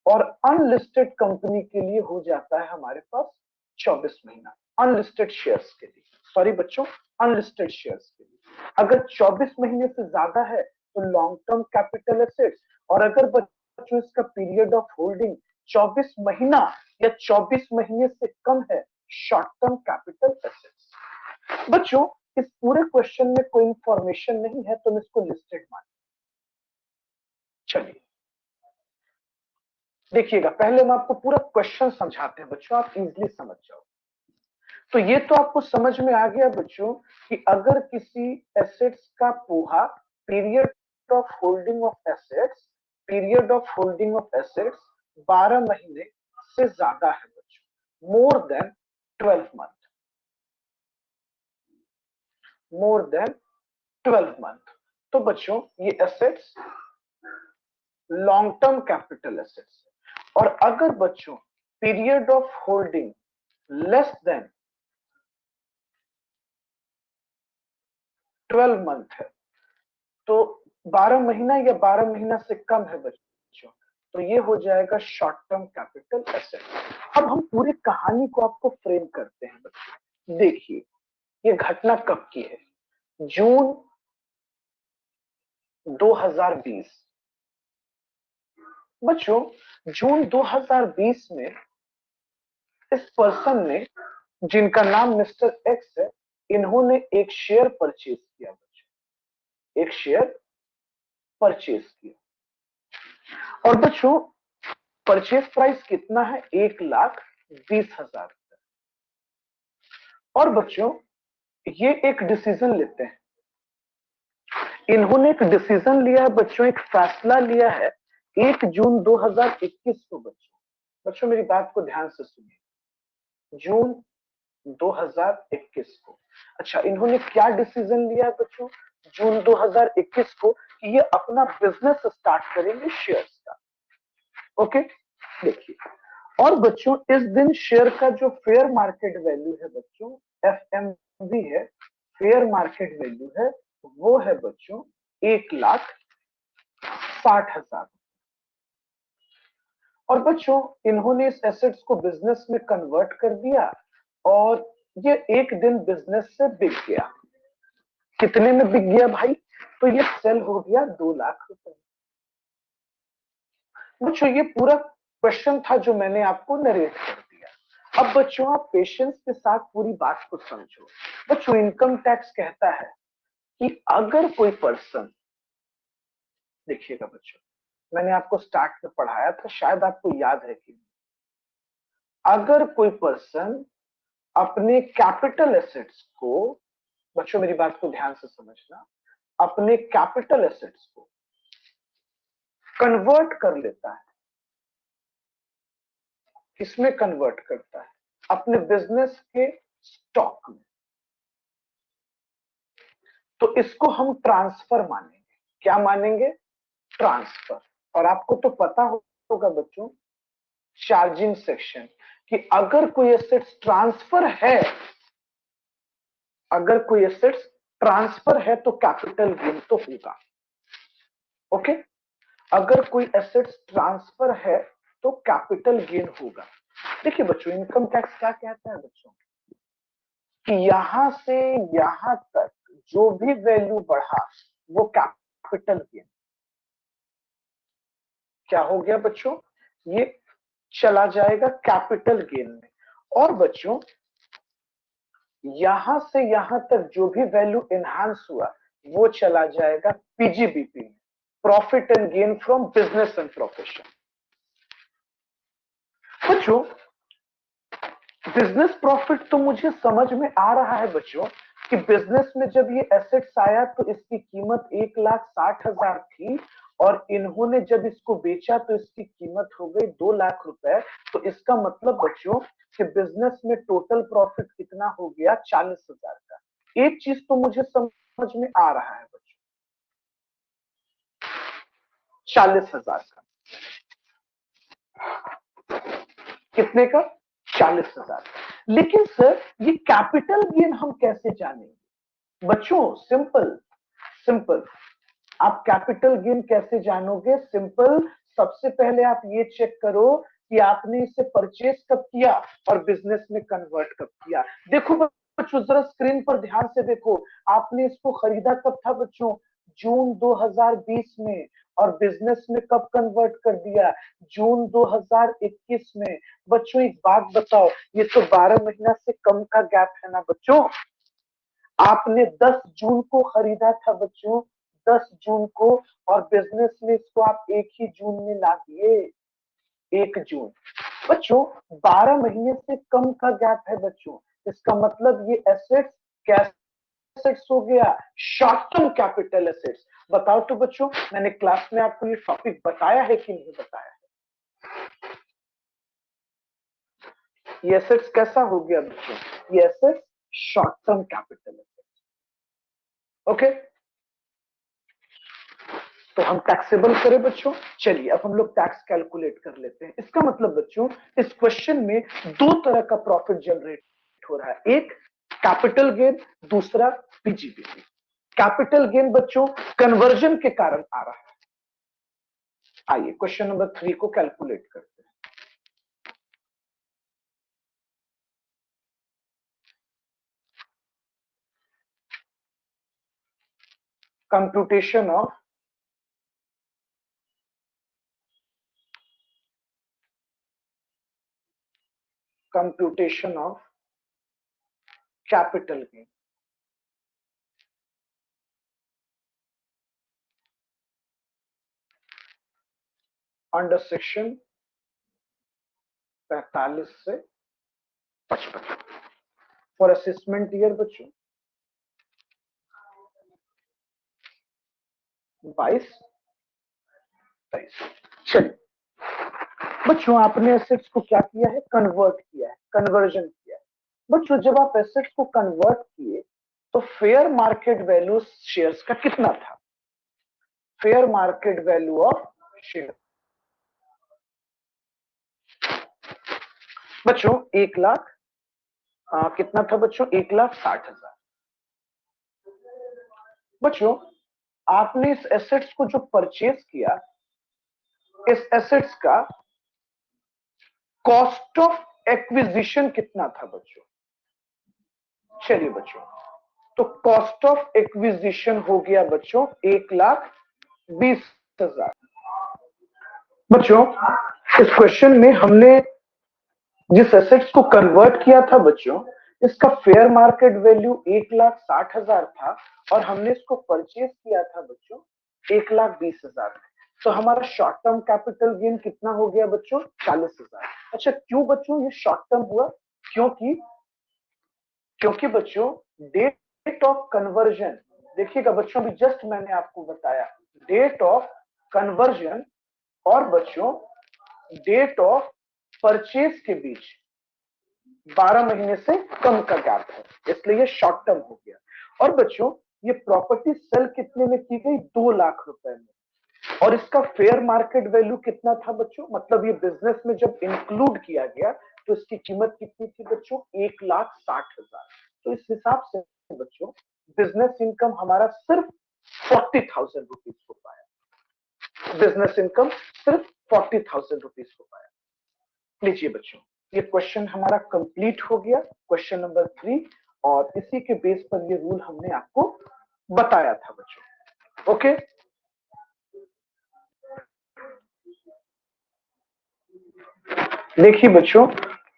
[SPEAKER 1] और अनलिस्टेड कंपनी के लिए हो जाता है हमारे पास 24 महीना, अनलिस्टेड शेयर्स के लिए, सॉरी बच्चों अनलिस्टेड शेयर्स के लिए। अगर 24 महीने से ज्यादा है तो लॉन्ग टर्म कैपिटल एसेट्स, और अगर बच्चों इसका पीरियड ऑफ होल्डिंग 24 महीना या 24 महीने से कम है, शॉर्ट टर्म कैपिटल एसेट्स। बच्चों इस पूरे क्वेश्चन में कोई इंफॉर्मेशन नहीं है तो हम इसको लिस्टेड मान। चलिए देखिएगा, पहले हम आपको पूरा क्वेश्चन समझाते हैं बच्चों, आप इजीली समझ जाओ। तो ये तो आपको समझ में आ गया बच्चों कि अगर किसी एसेट्स का poha period of holding of assets, period of holding of assets 12 महीने से ज्यादा है बच्चों, more than 12 month, more than 12 month, तो बच्चों ये assets long term capital assets है। और अगर बच्चों period of holding less than 12 month है, तो 12 महीना या 12 महीना से कम है बच्चों, तो ये हो जाएगा शॉर्ट टर्म कैपिटल एसेट। अब हम पूरी कहानी को आपको फ्रेम करते हैं बच्चों। देखिए ये घटना कब की है, जून 2020। बच्चों जून 2020 में इस पर्सन ने, जिनका नाम मिस्टर एक्स है, इन्होंने एक शेयर परचेज किया बच्चों, एक शेयर परचेज किया। और बच्चों परचेज प्राइस कितना है, 1,20,000। और बच्चों ये एक डिसीजन लेते हैं, इन्होंने एक डिसीजन लिया है बच्चों, एक फैसला लिया है 1 जून 2021 को। बच्चों बच्चों मेरी बात को ध्यान से सुनिए, जून 2021 को। अच्छा इन्होंने क्या डिसीजन लिया है बच्चों जून 2021 को, कि ये अपना बिजनेस स्टार्ट करेंगे शेयर्स का। ओके देखिए, और बच्चों इस दिन शेयर का जो फेयर मार्केट वैल्यू है बच्चों, FMV है, फेयर मार्केट वैल्यू है, वो है बच्चों 1,60,000। और बच्चों इन्होंने इस एसेट्स को बिजनेस में कन्वर्ट कर दिया और ये एक दिन बिजनेस से बिक गया। कितने में बिक गया भाई, तो ये सेल हो गया 2,00,000 रुपए। बच्चों ये पूरा क्वेश्चन था जो मैंने आपको नरेट कर दिया। अब बच्चों आप पेशेंस के साथ पूरी बात को समझो। बच्चों इनकम टैक्स कहता है कि अगर कोई पर्सन, देखिएगा बच्चों मैंने आपको स्टार्ट में पढ़ाया था, शायद आपको याद है कि अगर कोई पर्सन अपने कैपिटल एसेट्स को, बच्चों मेरी बात को ध्यान से समझना, अपने कैपिटल एसेट्स को कन्वर्ट कर लेता है, किसमें कन्वर्ट करता है, अपने बिजनेस के स्टॉक में, तो इसको हम ट्रांसफर मानेंगे। क्या मानेंगे, ट्रांसफर। और आपको तो पता होगा बच्चों चार्जिंग सेक्शन, कि अगर कोई एसेट्स ट्रांसफर है, अगर कोई एसेट्स ट्रांसफर है तो कैपिटल गेन तो होगा। ओके, अगर कोई एसेट्स ट्रांसफर है तो कैपिटल गेन होगा। देखिए बच्चों इनकम टैक्स क्या कहता है बच्चों, कि यहां से यहां तक जो भी वैल्यू बढ़ा वो कैपिटल गेन, क्या हो गया बच्चों, ये चला जाएगा कैपिटल गेन में। और बच्चों यहां से यहां तक जो भी वैल्यू एनहांस हुआ वो चला जाएगा पीजीबीपी में, profit and gain from business and profession. बच्चों बिजनेस प्रॉफिट तो मुझे समझ में आ रहा है बच्चों कि बिजनेस में जब ये एसेट्स आया तो इसकी कीमत 1,60,000 थी, और इन्होंने जब इसको बेचा तो इसकी कीमत हो गई 2 लाख रुपए। तो इसका मतलब बच्चों कि बिजनेस में टोटल प्रॉफिट कितना हो गया, 40,000 का। एक चीज तो मुझे समझ में आ रहा है बच्चों, 40,000 का, कितने का, 40,000। लेकिन सर ये कैपिटल गेन हम कैसे जानेंगे? बच्चों सिंपल सिंपल, आप कैपिटल गेन कैसे जानोगे? सिंपल, सबसे पहले आप ये चेक करो कि आपने इसे परचेज कब किया और बिजनेस में कन्वर्ट कब किया। देखो बच्चों जरा स्क्रीन पर ध्यान से देखो, आपने इसको खरीदा कब था बच्चों, जून 2020 में, और बिजनेस में कब कन्वर्ट कर दिया, जून 2021 में। बच्चों एक बात बताओ, ये तो 12 महीना से कम का गैप है ना बच्चों। आपने 10 जून को खरीदा था बच्चों, 10 जून को, और बिजनेस में इसको आप एक ही जून में ला दिए, 1 जून। बच्चों 12 महीने से कम का गैप है बच्चों। इसका मतलब ये एसेट्स क्या एसेट्स हो गया, शॉर्ट टर्म कैपिटल एसेट्स। बताओ तो बच्चों, मैंने क्लास में आपको ये टॉपिक बताया है कि नहीं बताया है? ये एसेट्स कैसा हो गया बच्चों, ये assets short term capital assets. Okay, तो हम टैक्सेबल करें बच्चों। चलिए अब हम लोग टैक्स कैलकुलेट कर लेते हैं। इसका मतलब बच्चों इस क्वेश्चन में दो तरह का प्रॉफिट जनरेट हो रहा है, एक कैपिटल गेन, दूसरा पीजीबीपी। कैपिटल गेन बच्चों कन्वर्जन के कारण आ रहा है। आइए क्वेश्चन नंबर 3 को कैलकुलेट करते हैं। Computation of capital gain under section 45 से 55 फॉर असेसमेंट ईयर बच्चों 22-23। चलिए बच्चों आपने एसेट्स को क्या किया है, कन्वर्ट किया है, कन्वर्जन किया है। बच्चों जब आप एसेट्स को कन्वर्ट किए तो फेयर मार्केट वैल्यू शेयर्स का कितना था, fair market value of share बच्चों 1 लाख कितना था बच्चों, 1,60,000। बच्चों आपने इस एसेट्स को जो परचेज किया, इस एसेट्स का कॉस्ट ऑफ एक्विजिशन कितना था बच्चों? चलिए बच्चों, तो कॉस्ट ऑफ एक्विजिशन हो गया बच्चों 1,20,000। बच्चों इस क्वेश्चन में हमने जिस एसेट्स को कन्वर्ट किया था बच्चों, इसका फेयर मार्केट वैल्यू 1,60,000 था, और हमने इसको परचेज किया था बच्चों 1,20,000। तो हमारा शॉर्ट टर्म कैपिटल गेन कितना हो गया बच्चों, 40,000। अच्छा क्यों बच्चों ये शॉर्ट टर्म हुआ, क्योंकि क्योंकि बच्चों डेट ऑफ कन्वर्जन, देखिएगा बच्चों भी जस्ट मैंने आपको बताया, डेट ऑफ कन्वर्जन और बच्चों डेट ऑफ परचेज के बीच 12 महीने से कम का गैप है, इसलिए ये शॉर्ट टर्म हो गया। और बच्चों ये प्रॉपर्टी सेल कितने में की गई, 2 लाख रुपए में, और इसका फेयर मार्केट वैल्यू कितना था बच्चों, मतलब ये बिजनेस में जब इंक्लूड किया गया तो इसकी कीमत कितनी थी बच्चों, 1,60,000। तो इस हिसाब से बच्चों बिजनेस इनकम हमारा सिर्फ 40,000 रुपीज हो पाया, बिजनेस इनकम सिर्फ 40,000 रुपीज हो पाया। लीजिए बच्चों ये क्वेश्चन हमारा कंप्लीट हो गया, क्वेश्चन नंबर 3, और इसी के बेस पर ये रूल हमने आपको बताया था बच्चों। ओके देखिए बच्चों,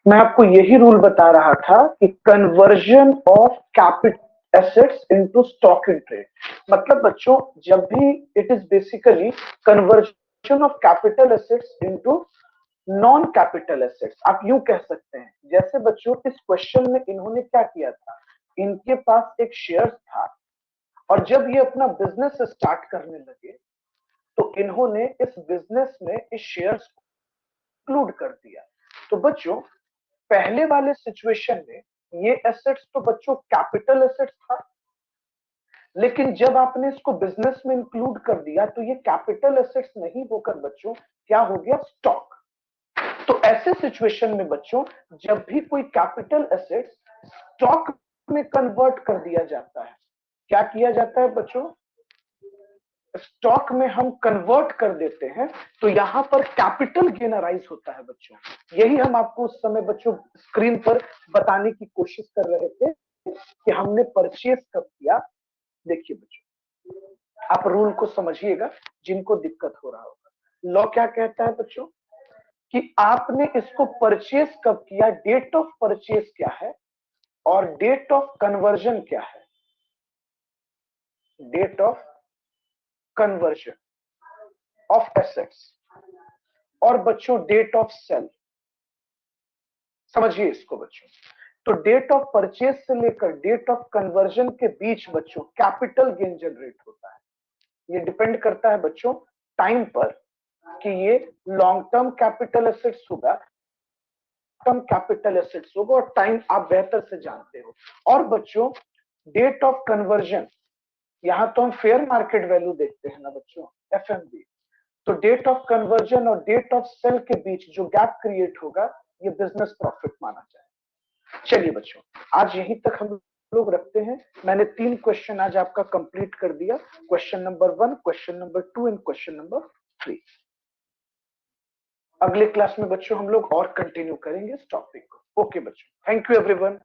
[SPEAKER 1] मैं आपको यही रूल बता रहा था कि conversion of capital assets into stock in trade, मतलब बच्चों जब भी it is basically conversion of capital assets into non capital assets, आप यूं कह सकते हैं। जैसे बच्चों इस क्वेश्चन में इन्होंने क्या किया था, इनके पास एक शेयर था और जब ये अपना बिजनेस स्टार्ट करने लगे तो इन्होंने इस बिजनेस में इस शेयर्स को इंक्लूड कर दिया। तो बच्चों पहले वाले सिचुएशन में ये एसेट्स तो बच्चों कैपिटल एसेट्स था, लेकिन जब आपने इसको बिजनेस में इंक्लूड कर दिया तो ये कैपिटल एसेट्स नहीं होकर बच्चों क्या हो गया, स्टॉक। तो ऐसे सिचुएशन में बच्चों जब भी कोई कैपिटल एसेट्स स्टॉक में कन्वर्ट कर दिया जाता है, क्या किया जाता है बच्चों, स्टॉक में हम कन्वर्ट कर देते हैं, तो यहां पर कैपिटल गेन अराइज होता है बच्चों। यही हम आपको उस समय बच्चों स्क्रीन पर बताने की कोशिश कर रहे थे कि हमने परचेज कब किया। देखिए बच्चों, आप रूल को समझिएगा जिनको दिक्कत हो रहा होगा। लॉ क्या कहता है बच्चों कि आपने इसको परचेज कब किया, डेट ऑफ परचेज क्या है और डेट ऑफ कन्वर्जन क्या है, date of conversion of assets और बच्चों डेट ऑफ सेल। समझिए इसको बच्चों, तो डेट ऑफ परचेज से लेकर डेट ऑफ कन्वर्जन के बीच बच्चों कैपिटल गेन जनरेट होता है। ये डिपेंड करता है बच्चों टाइम पर कि ये लॉन्ग टर्म कैपिटल एसेट्स होगा, टर्म कैपिटल एसेट्स होगा, और टाइम आप बेहतर से जानते हो। और बच्चों डेट ऑफ कन्वर्जन, यहां तो हम फेयर मार्केट वैल्यू देखते हैं ना बच्चों, एफएमवी। तो डेट ऑफ कन्वर्जन और डेट ऑफ सेल के बीच जो गैप क्रिएट होगा ये बिजनेस प्रॉफिट माना जाए। चलिए बच्चों, आज यहीं तक हम लोग रखते हैं। मैंने 3 क्वेश्चन आज आपका कंप्लीट कर दिया, question number 1, question number 2 and question number 3। अगले क्लास में बच्चों हम लोग और कंटिन्यू करेंगे इस टॉपिक को। ओके बच्चों, थैंक यू एवरीवन।